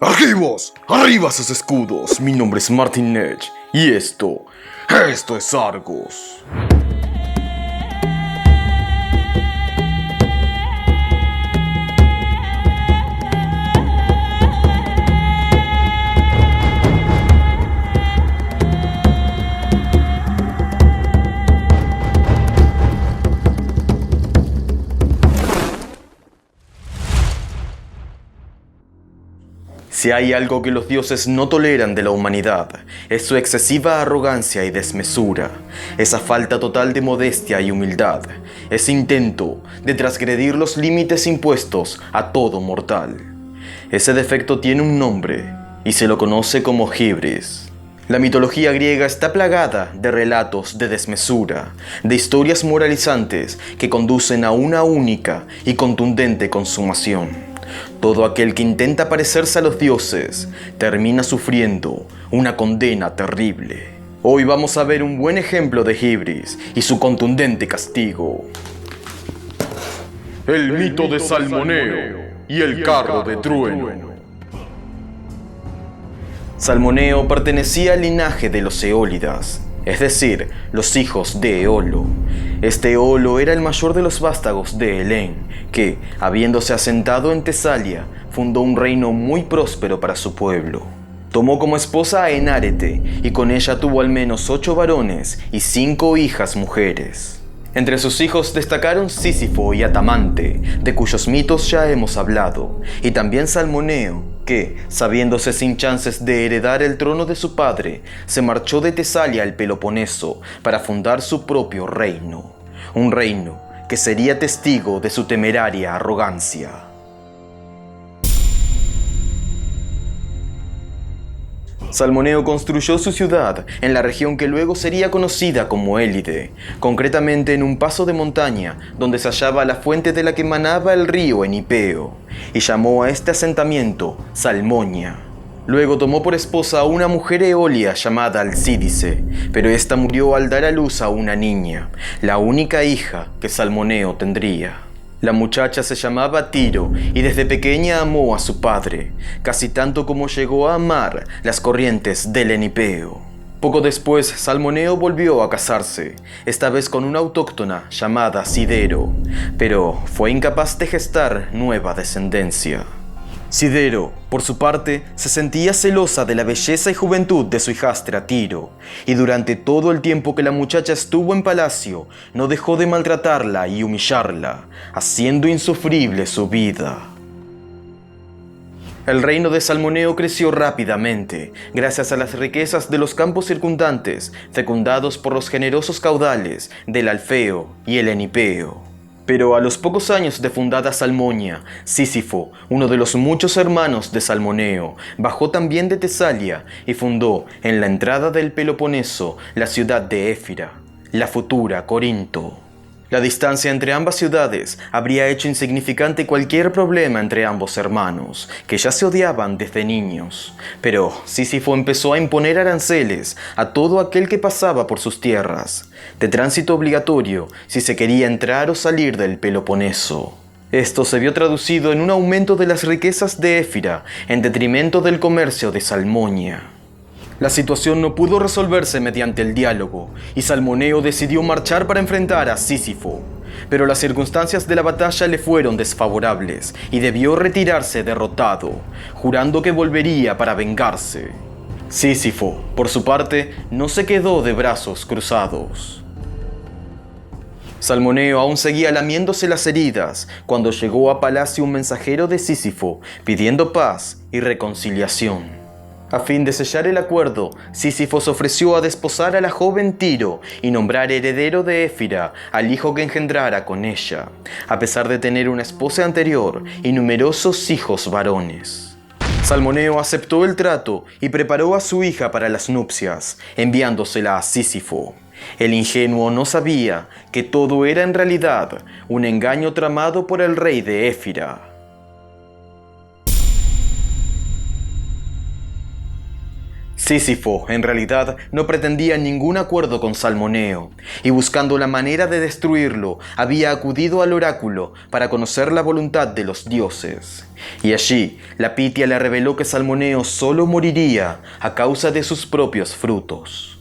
Argivos, arriba sus escudos. Mi nombre es Martin Edge y esto es Argos. Si hay algo que los dioses no toleran de la humanidad, es su excesiva arrogancia y desmesura, esa falta total de modestia y humildad, ese intento de transgredir los límites impuestos a todo mortal. Ese defecto tiene un nombre y se lo conoce como hibris. La mitología griega está plagada de relatos de desmesura, de historias moralizantes que conducen a una única y contundente consumación. Todo aquel que intenta parecerse a los dioses termina sufriendo una condena terrible. Hoy vamos a ver un buen ejemplo de hibris y su contundente castigo. El mito de Salmoneo y el carro de trueno. Salmoneo pertenecía al linaje de los eólidas, es decir, los hijos de Eolo. Este Eolo era el mayor de los vástagos de Helén, que, habiéndose asentado en Tesalia, fundó un reino muy próspero para su pueblo. Tomó como esposa a Enárete, y con ella tuvo al menos 8 varones y 5 hijas mujeres. Entre sus hijos destacaron Sísifo y Atamante, de cuyos mitos ya hemos hablado, y también Salmoneo, que, sabiéndose sin chances de heredar el trono de su padre, se marchó de Tesalia al Peloponeso para fundar su propio reino. Un reino que sería testigo de su temeraria arrogancia. Salmoneo construyó su ciudad en la región que luego sería conocida como Élide, concretamente en un paso de montaña donde se hallaba la fuente de la que manaba el río Enipeo, y llamó a este asentamiento Salmonia. Luego tomó por esposa a una mujer eolia llamada Alcídice, pero ésta murió al dar a luz a una niña, la única hija que Salmoneo tendría. La muchacha se llamaba Tiro y desde pequeña amó a su padre, casi tanto como llegó a amar las corrientes del Enipeo. Poco después, Salmoneo volvió a casarse, esta vez con una autóctona llamada Sidero, pero fue incapaz de gestar nueva descendencia. Sidero, por su parte, se sentía celosa de la belleza y juventud de su hijastra Tiro, y durante todo el tiempo que la muchacha estuvo en palacio, no dejó de maltratarla y humillarla, haciendo insufrible su vida. El reino de Salmoneo creció rápidamente, gracias a las riquezas de los campos circundantes, fecundados por los generosos caudales del Alfeo y el Enipeo. Pero a los pocos años de fundada Salmonia, Sísifo, uno de los muchos hermanos de Salmoneo, bajó también de Tesalia y fundó en la entrada del Peloponeso la ciudad de Éfira, la futura Corinto. La distancia entre ambas ciudades habría hecho insignificante cualquier problema entre ambos hermanos, que ya se odiaban desde niños. Pero Sísifo empezó a imponer aranceles a todo aquel que pasaba por sus tierras, de tránsito obligatorio si se quería entrar o salir del Peloponeso. Esto se vio traducido en un aumento de las riquezas de Éfira en detrimento del comercio de Salmonia. La situación no pudo resolverse mediante el diálogo, y Salmoneo decidió marchar para enfrentar a Sísifo. Pero las circunstancias de la batalla le fueron desfavorables, y debió retirarse derrotado, jurando que volvería para vengarse. Sísifo, por su parte, no se quedó de brazos cruzados. Salmoneo aún seguía lamiéndose las heridas cuando llegó a palacio un mensajero de Sísifo pidiendo paz y reconciliación. A fin de sellar el acuerdo, Sísifo se ofreció a desposar a la joven Tiro y nombrar heredero de Éfira al hijo que engendrara con ella, a pesar de tener una esposa anterior y numerosos hijos varones. Salmoneo aceptó el trato y preparó a su hija para las nupcias, enviándosela a Sísifo. El ingenuo no sabía que todo era en realidad un engaño tramado por el rey de Éfira. Sísifo, en realidad, no pretendía ningún acuerdo con Salmoneo, y buscando la manera de destruirlo, había acudido al oráculo para conocer la voluntad de los dioses. Y allí, la Pitia le reveló que Salmoneo solo moriría a causa de sus propios frutos.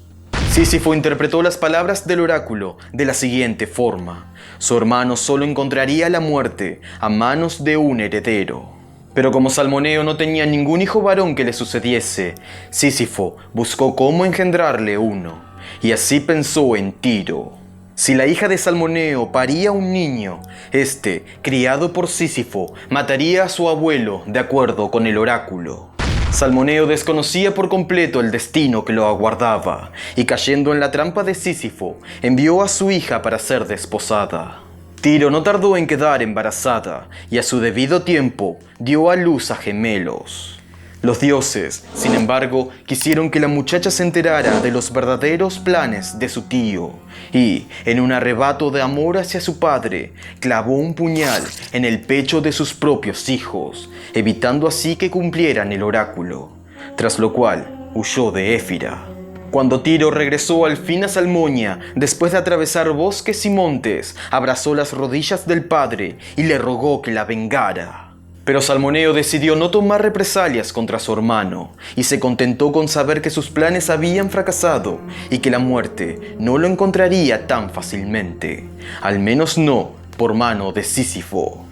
Sísifo interpretó las palabras del oráculo de la siguiente forma: su hermano solo encontraría la muerte a manos de un heredero. Pero como Salmoneo no tenía ningún hijo varón que le sucediese, Sísifo buscó cómo engendrarle uno, y así pensó en Tiro. Si la hija de Salmoneo paría un niño, este, criado por Sísifo, mataría a su abuelo de acuerdo con el oráculo. Salmoneo desconocía por completo el destino que lo aguardaba, y cayendo en la trampa de Sísifo, envió a su hija para ser desposada. Tiro no tardó en quedar embarazada, y a su debido tiempo dio a luz a gemelos. Los dioses, sin embargo, quisieron que la muchacha se enterara de los verdaderos planes de su tío, y, en un arrebato de amor hacia su padre, clavó un puñal en el pecho de sus propios hijos, evitando así que cumplieran el oráculo, tras lo cual huyó de Éfira. Cuando Tiro regresó al fin a Salmonia, después de atravesar bosques y montes, abrazó las rodillas del padre y le rogó que la vengara. Pero Salmoneo decidió no tomar represalias contra su hermano, y se contentó con saber que sus planes habían fracasado y que la muerte no lo encontraría tan fácilmente, al menos no por mano de Sísifo.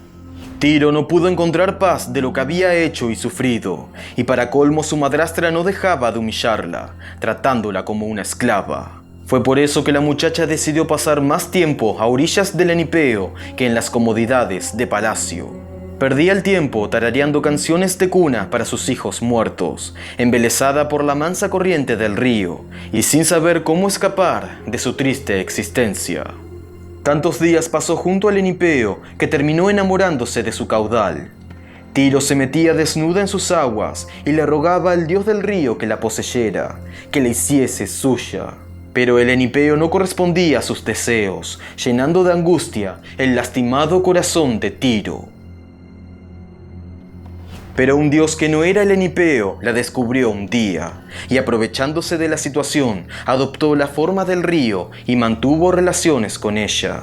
Tiro no pudo encontrar paz de lo que había hecho y sufrido, y para colmo su madrastra no dejaba de humillarla, tratándola como una esclava. Fue por eso que la muchacha decidió pasar más tiempo a orillas del Enipeo que en las comodidades de palacio. Perdía el tiempo tarareando canciones de cuna para sus hijos muertos, embelesada por la mansa corriente del río, y sin saber cómo escapar de su triste existencia. Tantos días pasó junto al Enipeo que terminó enamorándose de su caudal. Tiro se metía desnuda en sus aguas y le rogaba al dios del río que la poseyera, que la hiciese suya. Pero el Enipeo no correspondía a sus deseos, llenando de angustia el lastimado corazón de Tiro. Pero un dios que no era el Enipeo la descubrió un día, y aprovechándose de la situación, adoptó la forma del río y mantuvo relaciones con ella.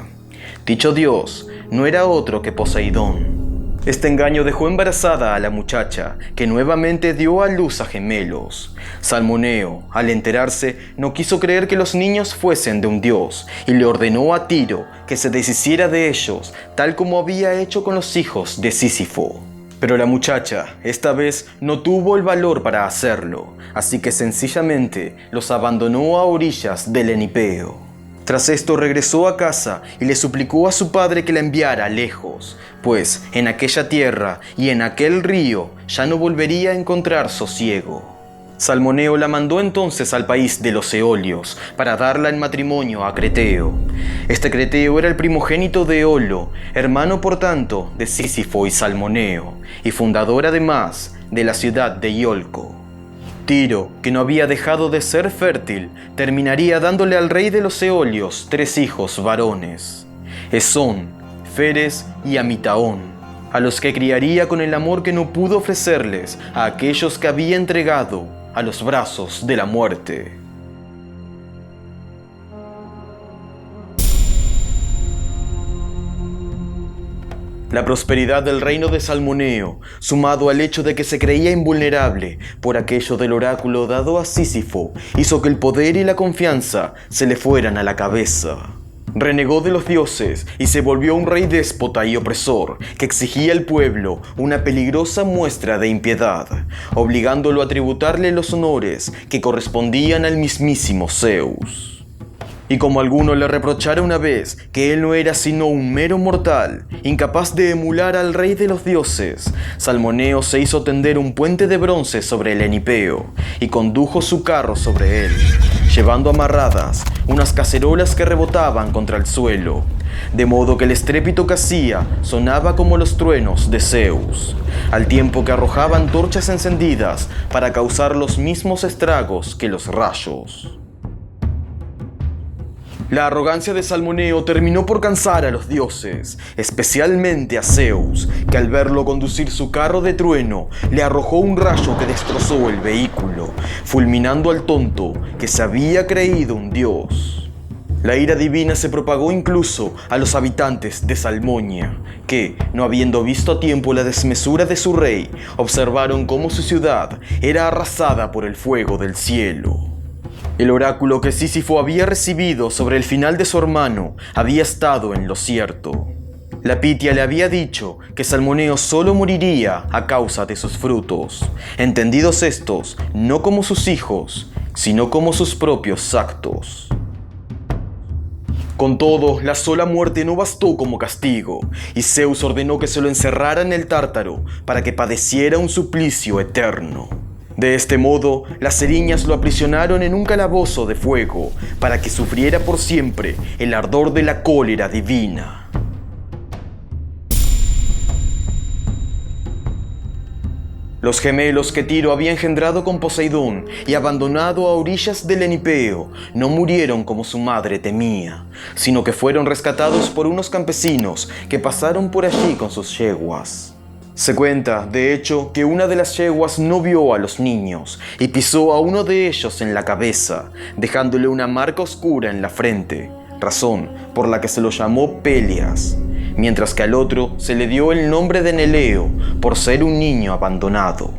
Dicho dios no era otro que Poseidón. Este engaño dejó embarazada a la muchacha, que nuevamente dio a luz a gemelos. Salmoneo, al enterarse, no quiso creer que los niños fuesen de un dios, y le ordenó a Tiro que se deshiciera de ellos, tal como había hecho con los hijos de Sísifo. Pero la muchacha, esta vez, no tuvo el valor para hacerlo, así que sencillamente los abandonó a orillas del Enipeo. Tras esto regresó a casa y le suplicó a su padre que la enviara lejos, pues en aquella tierra y en aquel río ya no volvería a encontrar sosiego. Salmoneo la mandó entonces al país de los Eolios para darla en matrimonio a Creteo. Este Creteo era el primogénito de Eolo, hermano por tanto de Sísifo y Salmoneo, y fundador además de la ciudad de Iolco. Tiro, que no había dejado de ser fértil, terminaría dándole al rey de los Eolios 3 hijos varones: Esón, Feres y Amitaón, a los que criaría con el amor que no pudo ofrecerles a aquellos que había entregado a los brazos de la muerte. La prosperidad del reino de Salmoneo, sumado al hecho de que se creía invulnerable por aquello del oráculo dado a Sísifo, hizo que el poder y la confianza se le fueran a la cabeza. Renegó de los dioses y se volvió un rey déspota y opresor que exigía al pueblo una peligrosa muestra de impiedad, obligándolo a tributarle los honores que correspondían al mismísimo Zeus. Y como alguno le reprochara una vez que él no era sino un mero mortal, incapaz de emular al rey de los dioses, Salmoneo se hizo tender un puente de bronce sobre el Enipeo y condujo su carro sobre él, llevando amarradas unas cacerolas que rebotaban contra el suelo, de modo que el estrépito que hacía sonaba como los truenos de Zeus, al tiempo que arrojaba antorchas encendidas para causar los mismos estragos que los rayos. La arrogancia de Salmoneo terminó por cansar a los dioses, especialmente a Zeus, que al verlo conducir su carro de trueno, le arrojó un rayo que destrozó el vehículo, fulminando al tonto que se había creído un dios. La ira divina se propagó incluso a los habitantes de Salmonia, que, no habiendo visto a tiempo la desmesura de su rey, observaron cómo su ciudad era arrasada por el fuego del cielo. El oráculo que Sísifo había recibido sobre el final de su hermano había estado en lo cierto. La Pitia le había dicho que Salmoneo solo moriría a causa de sus frutos, entendidos estos no como sus hijos, sino como sus propios actos. Con todo, la sola muerte no bastó como castigo, y Zeus ordenó que se lo encerrara en el Tártaro para que padeciera un suplicio eterno. De este modo, las eriñas lo aprisionaron en un calabozo de fuego para que sufriera por siempre el ardor de la cólera divina. Los gemelos que Tiro había engendrado con Poseidón y abandonado a orillas del Enipeo no murieron como su madre temía, sino que fueron rescatados por unos campesinos que pasaron por allí con sus yeguas. Se cuenta, de hecho, que una de las yeguas no vio a los niños y pisó a uno de ellos en la cabeza, dejándole una marca oscura en la frente, razón por la que se lo llamó Pelias, mientras que al otro se le dio el nombre de Neleo por ser un niño abandonado.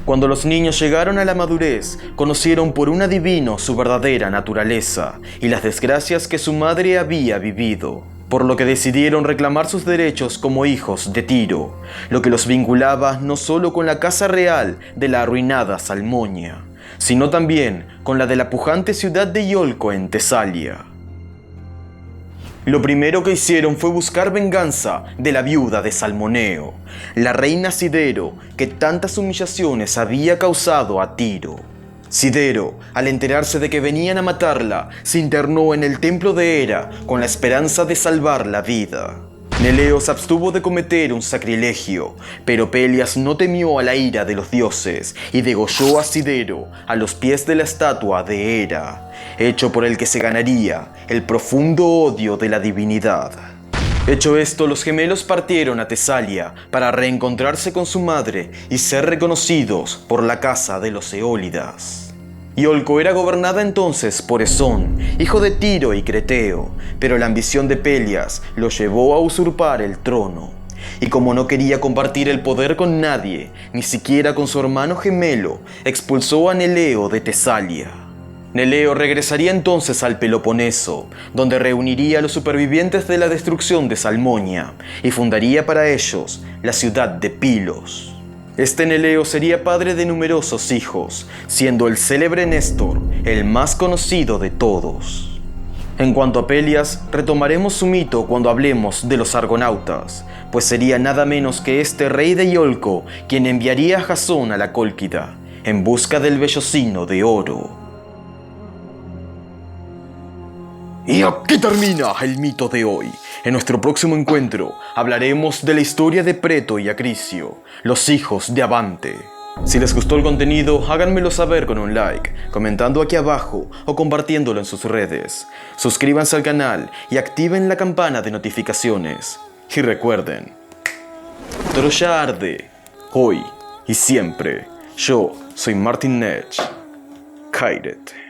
Cuando los niños llegaron a la madurez, conocieron por un adivino su verdadera naturaleza y las desgracias que su madre había vivido, por lo que decidieron reclamar sus derechos como hijos de Tiro, lo que los vinculaba no solo con la casa real de la arruinada Salmonia, sino también con la de la pujante ciudad de Iolco en Tesalia. Lo primero que hicieron fue buscar venganza de la viuda de Salmoneo, la reina Sidero, que tantas humillaciones había causado a Tiro. Sidero, al enterarse de que venían a matarla, se internó en el templo de Hera con la esperanza de salvar la vida. Neleo se abstuvo de cometer un sacrilegio, pero Pelias no temió a la ira de los dioses y degolló a Sidero a los pies de la estatua de Hera, hecho por el que se ganaría el profundo odio de la divinidad. Hecho esto, los gemelos partieron a Tesalia para reencontrarse con su madre y ser reconocidos por la casa de los Eólidas. Iolco era gobernada entonces por Esón, hijo de Tiro y Creteo, pero la ambición de Pelias lo llevó a usurpar el trono. Y como no quería compartir el poder con nadie, ni siquiera con su hermano gemelo, expulsó a Neleo de Tesalia. Neleo regresaría entonces al Peloponeso, donde reuniría a los supervivientes de la destrucción de Salmonia y fundaría para ellos la ciudad de Pilos. Este Neleo sería padre de numerosos hijos, siendo el célebre Néstor el más conocido de todos. En cuanto a Pelias, retomaremos su mito cuando hablemos de los argonautas, pues sería nada menos que este rey de Iolco quien enviaría a Jasón a la Cólquida en busca del vellocino de oro. Y aquí termina el mito de hoy. En nuestro próximo encuentro hablaremos de la historia de Preto y Acricio, los hijos de Abante. Si les gustó el contenido, háganmelo saber con un like, comentando aquí abajo o compartiéndolo en sus redes. Suscríbanse al canal y activen la campana de notificaciones. Y recuerden, Troya arde, hoy y siempre. Yo soy Martin Nech. Kairet.